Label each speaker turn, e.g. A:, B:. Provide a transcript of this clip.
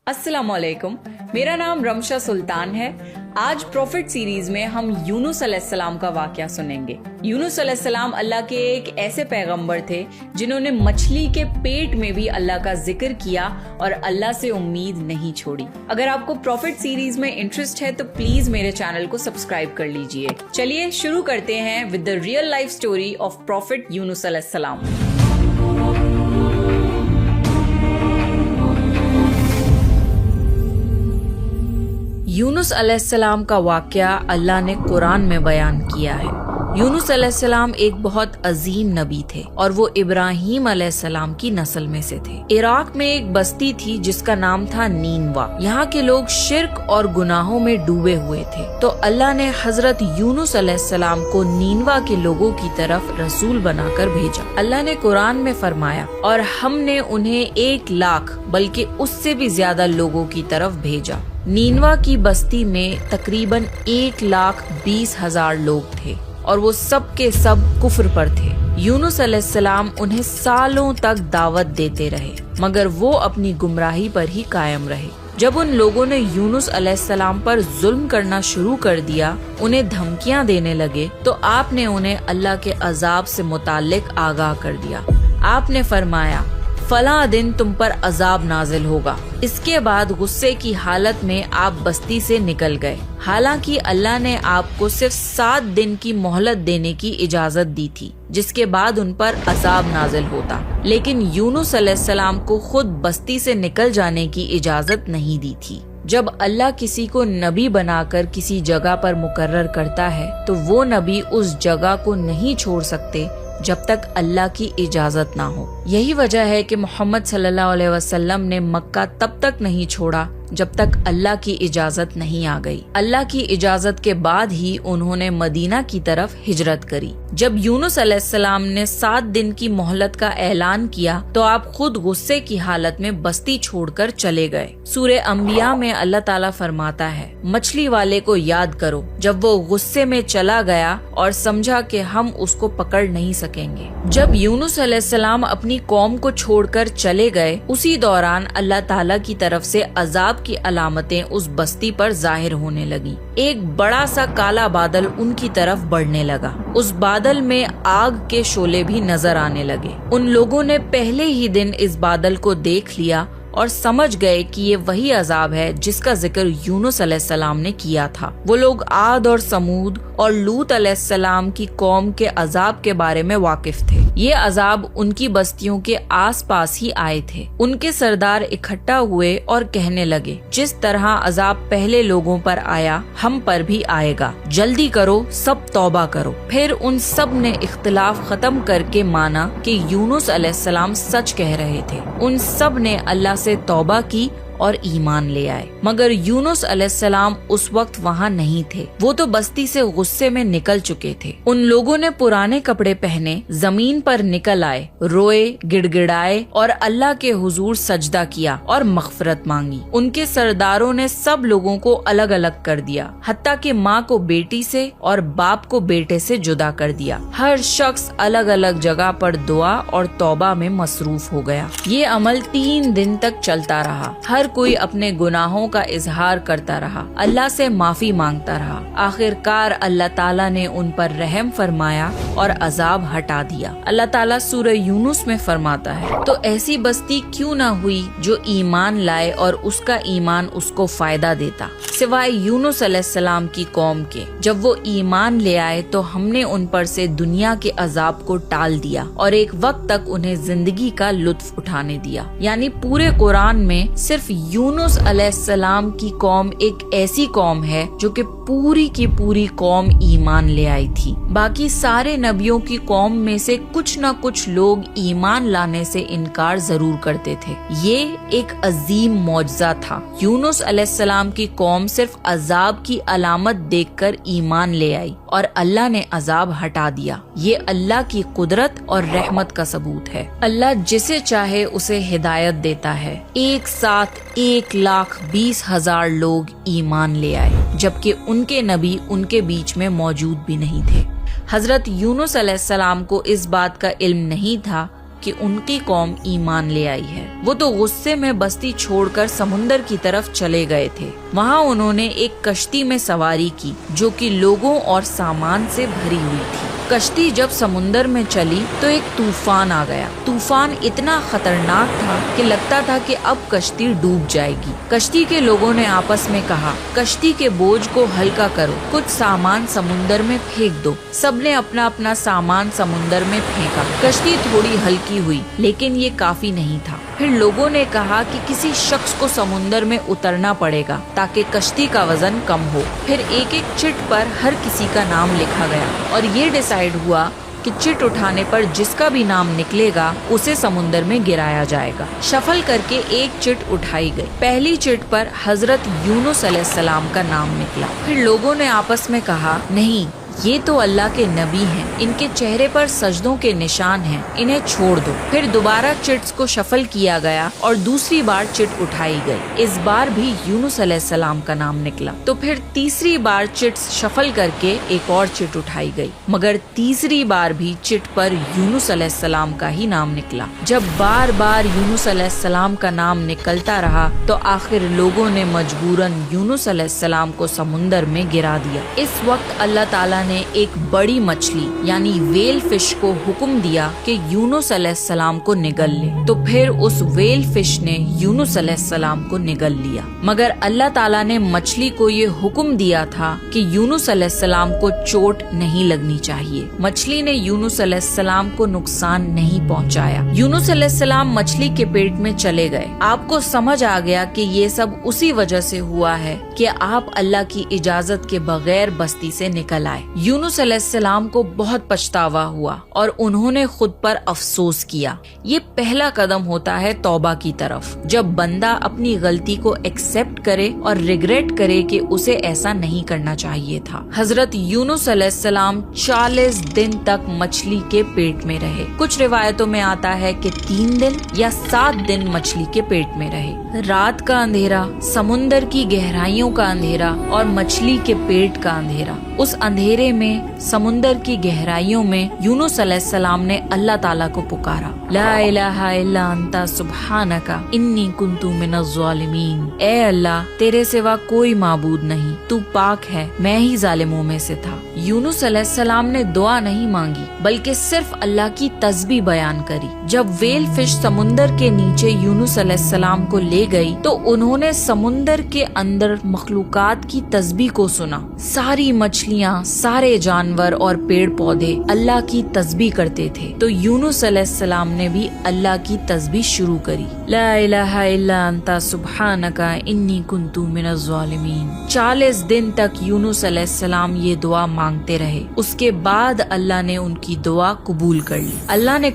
A: अस्सलाम वालेकुम, मेरा नाम रमशा सुल्तान है। आज प्रॉफिट सीरीज में हम यूनुस अलैहिस्सलाम का वाकया सुनेंगे। यूनुस अलैहिस्सलाम अल्लाह के एक ऐसे पैगंबर थे जिन्होंने मछली के पेट में भी अल्लाह का जिक्र किया और अल्लाह से उम्मीद नहीं छोड़ी। अगर आपको प्रॉफिट सीरीज में इंटरेस्ट है तो प्लीज मेरे चैनल को सब्सक्राइब कर लीजिए। चलिए शुरू करते हैं with the real life story of profit Yunus अलैहिस्सलाम। यूनुस अलैहिस्सलाम का वाकया अल्लाह ने कुरान में बयान किया है। यूनुस अलैहिस्सलाम एक बहुत अजीम नबी थे और वो इब्राहीम अलैहिस्सलाम की नस्ल में से थे। इराक में एक बस्ती थी जिसका नाम था नीनवा। यहाँ के लोग शिर्क और गुनाहों में डूबे हुए थे, तो अल्लाह ने हजरत यूनुस अलैहिस्सलाम को नीनवा के लोगों की तरफ रसूल बनाकर भेजा। अल्लाह ने कुरान में फरमाया, और हमने उन्हें 1 लाख बल्कि उससे भी ज्यादा लोगों की तरफ भेजा। नीनवा की बस्ती में तकरीबन 1,20,000 लोग थे और वो सब के सब कुफ्र पर थे। यूनुस अलैहिस्सलाम उन्हें सालों तक दावत देते रहे, मगर वो अपनी गुमराही पर ही कायम रहे। जब उन लोगों ने यूनुस अलैहिस्सलाम पर जुल्म करना शुरू कर दिया, उन्हें धमकियां देने लगे, तो आपने उन्हें अल्लाह के अजाब से मुताल्लिक आगाह कर दिया। आपने फरमाया, फला दिन तुम पर अजाब नाजिल होगा। इसके बाद गुस्से की हालत में आप बस्ती से निकल गए। हालांकि अल्लाह ने आपको सिर्फ 7 दिन की मोहलत देने की इजाजत दी थी, जिसके बाद उन पर अजाब नाजिल होता, लेकिन यूनुस अलैहिस्सलाम को खुद बस्ती से निकल जाने की इजाजत नहीं दी थी। जब अल्लाह किसी को नबी बनाकर किसी जगह पर मुकर्रर करता है, तो वो नबी उस जगह को नहीं छोड़ सकते जब तक अल्लाह की इजाजत ना हो। यही वजह है कि मोहम्मद सल्लल्लाहु अलैहि वसल्लम ने मक्का तब तक नहीं छोड़ा जब तक अल्लाह की इजाजत नहीं आ गई। अल्लाह की इजाजत के बाद ही उन्होंने मदीना की तरफ हिजरत करी। जब यूनुस अलैहिस्सलाम ने 7 दिन की मोहलत का ऐलान किया, तो आप खुद गुस्से की हालत में बस्ती छोड़कर चले गए। सूरह अंबिया में अल्लाह ताला फरमाता है, मछली वाले को याद करो जब वो गुस्से में चला गया और समझा कि हम उसको पकड़ नहीं सकेंगे। जब यूनुस अलैहिस्सलाम अपनी कौम को छोड़कर चले गए, उसी दौरान अल्लाह ताला की तरफ से अजाब की अलामतें उस बस्ती पर जाहिर होने लगी। एक बड़ा सा काला बादल उनकी तरफ बढ़ने लगा। उस बादल में आग के शोले भी नजर आने लगे। उन लोगों ने पहले ही दिन इस बादल को देख लिया और समझ गए कि ये वही अजाब है जिसका जिक्र यूनुस अलैहिस्सलाम ने किया था। वो लोग आद और समूद और लूत अलैहिस्सलाम की कौम के अजाब के बारे में वाकिफ थे। ये अजाब उनकी बस्तियों के आसपास ही आए थे। उनके सरदार इकट्ठा हुए और कहने लगे, जिस तरह अजाब पहले लोगों पर आया, हम पर भी आएगा। जल्दी करो, सब तौबा करो। फिर उन सब ने इख्तिलाफ खत्म करके माना कि यूनुस अलैहिस्सलाम सच कह रहे थे। उन सब ने अल्लाह से तौबा की और ईमान ले आए, मगर यूनुस अलैहिस्सलाम उस वक्त वहाँ नहीं थे। वो तो बस्ती से गुस्से में निकल चुके थे। उन लोगों ने पुराने कपड़े पहने जमीन पर निकल आए, रोए, गिड़गिड़ाए और अल्लाह के हुजूर सजदा किया और मगफिरत मांगी। उनके सरदारों ने सब लोगों को अलग अलग कर दिया, हत्ता कि माँ को बेटी से और बाप को बेटे से जुदा कर दिया। हर शख्स अलग अलग जगह पर दुआ और तौबा में मसरूफ हो गया। ये अमल 3 दिन तक चलता रहा। हर कोई अपने गुनाहों का इजहार करता रहा, अल्लाह से माफी मांगता रहा। आखिरकार अल्लाह ताला ने उन पर रहम फरमाया और अजाब हटा दिया। अल्लाह ताला सूरह यूनुस में फरमाता है, तो ऐसी बस्ती क्यों ना हुई जो ईमान लाए और उसका ईमान उसको फायदा देता, सिवाय यूनुस अलैहिस्सलाम की कौम के। जब वो ईमान ले आए तो हमने उन पर से दुनिया के अजाब को टाल दिया और एक वक्त तक उन्हें जिंदगी का लुत्फ उठाने दिया। यानी पूरे कुरान में सिर्फ यूनुस अलैहिस्सलाम की कौम एक ऐसी कौम है जो कि पूरी की पूरी कौम ईमान ले आई थी। बाकी सारे नबियों की कौम में से कुछ न कुछ लोग ईमान लाने से इनकार जरूर करते थे। ये एक अजीम मौजज़ा था। यूनुस अलैहिस्सलाम की कौम सिर्फ अजाब की अलामत देखकर ईमान ले आई और अल्लाह ने अजाब हटा दिया। ये अल्लाह की कुदरत और रहमत का सबूत है। अल्लाह जिसे चाहे उसे हिदायत देता है। एक साथ 1,20,000 लोग ईमान ले आए, जबकि उनके नबी उनके बीच में मौजूद भी नहीं थे। हजरत यूनुस अलैहिस्सलाम को इस बात का इल्म नहीं था کہ ان کی قوم ایمان لے آئی ہے۔ وہ تو غصے میں بستی چھوڑ کر سمندر کی طرف چلے گئے تھے۔ وہاں انہوں نے ایک کشتی میں سواری کی جو کہ لوگوں اور سامان سے بھری ہوئی تھی۔ کشتی جب سمندر میں چلی تو ایک طوفان آ گیا۔ طوفان اتنا خطرناک تھا کہ لگتا تھا کہ اب کشتی ڈوب جائے گی۔ کشتی کے لوگوں نے آپس میں کہا، کشتی کے بوجھ کو ہلکا کرو، کچھ سامان سمندر میں پھینک دو۔ سب نے اپنا اپنا سامان سمندر میں پھینکا۔ کشتی تھوڑی ہلکی ہوئی لیکن یہ کافی نہیں تھا۔ پھر لوگوں نے کہا کہ کسی شخص کو سمندر میں اترنا پڑے گا تاکہ کشتی کا وزن کم ہو۔ پھر ایک ایک چٹ پر ہر کسی کا نام لکھا گیا اور یہ ڈیسائیڈ ہوا کہ چٹ اٹھانے پر جس کا بھی نام نکلے گا اسے سمندر میں گرایا جائے گا۔ شفل کر کے ایک چٹ اٹھائی گئی۔ پہلی چٹ پر حضرت یونس علیہ السلام کا نام نکلا۔ پھر لوگوں نے آپس میں کہا، نہیں، یہ تو اللہ کے نبی ہیں، ان کے چہرے پر سجدوں کے نشان ہیں، انہیں چھوڑ دو۔ پھر دوبارہ چٹس کو شفل کیا گیا اور دوسری بار چٹ اٹھائی گئی۔ اس بار بھی یونس علیہ السلام کا نام نکلا۔ تو پھر تیسری بار چٹس شفل کر کے ایک اور چٹ اٹھائی گئی، مگر تیسری بار بھی چٹ پر یونس علیہ السلام کا ہی نام نکلا۔ جب بار بار یونس علیہ السلام کا نام نکلتا رہا تو آخر لوگوں نے مجبوراً یونس علیہ السلام کو سمندر میں گرا دیا۔ اس وقت اللہ تعالیٰ نے ایک بڑی مچھلی یعنی ویل فش کو حکم دیا کہ یونس علیہ السلام کو نگل لے۔ تو پھر اس ویل فش نے یونس علیہ السلام کو نگل لیا، مگر اللہ تعالیٰ نے مچھلی کو یہ حکم دیا تھا کہ یونس علیہ السلام کو چوٹ نہیں لگنی چاہیے۔ مچھلی نے یونس علیہ السلام کو نقصان نہیں پہنچایا۔ یونس علیہ السلام مچھلی کے پیٹ میں چلے گئے۔ آپ کو سمجھ آ گیا کہ یہ سب اسی وجہ سے ہوا ہے کہ آپ اللہ کی اجازت کے بغیر بستی سے نکل آئے۔ یونس علیہ السلام کو بہت پچھتاوا ہوا اور انہوں نے خود پر افسوس کیا۔ یہ پہلا قدم ہوتا ہے توبہ کی طرف، جب بندہ اپنی غلطی کو ایکسپٹ کرے اور ریگریٹ کرے کہ اسے ایسا نہیں کرنا چاہیے تھا۔ حضرت یونس علیہ السلام 40 دن تک مچھلی کے پیٹ میں رہے۔ کچھ روایتوں میں آتا ہے کہ 3 دن یا 7 دن مچھلی کے پیٹ میں رہے۔ رات کا اندھیرا، سمندر کی گہرائیوں کا اندھیرا اور مچھلی کے پیٹ کا اندھیرا۔ اس اندھیرے میں، سمندر کی گہرائیوں میں یونس علیہ السلام نے اللہ تعالیٰ کو پکارا، لا الہ الا انت سبحانک انی کنت من الظالمین۔ اے اللہ، تیرے سوا کوئی معبود نہیں، تو پاک ہے، میں ہی ظالموں میں سے تھا۔ یونس علیہ السلام نے دعا نہیں مانگی بلکہ صرف اللہ کی تسبیح بیان کری۔ جب ویل فش سمندر کے نیچے یونس علیہ السلام کو لے گئی تو انہوں نے سمندر کے اندر مخلوقات کی تسبیح کو سنا۔ ساری مچھلیاں، سارے جانور اور پیڑ پودے اللہ کی تسبیح کرتے تھے۔ تو یونس علیہ السلام نے بھی اللہ کی تسبیح شروع کری، لا الہ الا انت سبحانک انی کنت من الظالمین۔ 40 دن تک یونس علیہ السلام یہ دعا مانگتے رہے۔ اس کے بعد اللہ نے ان کی دعا قبول کر لی۔ اللہ نے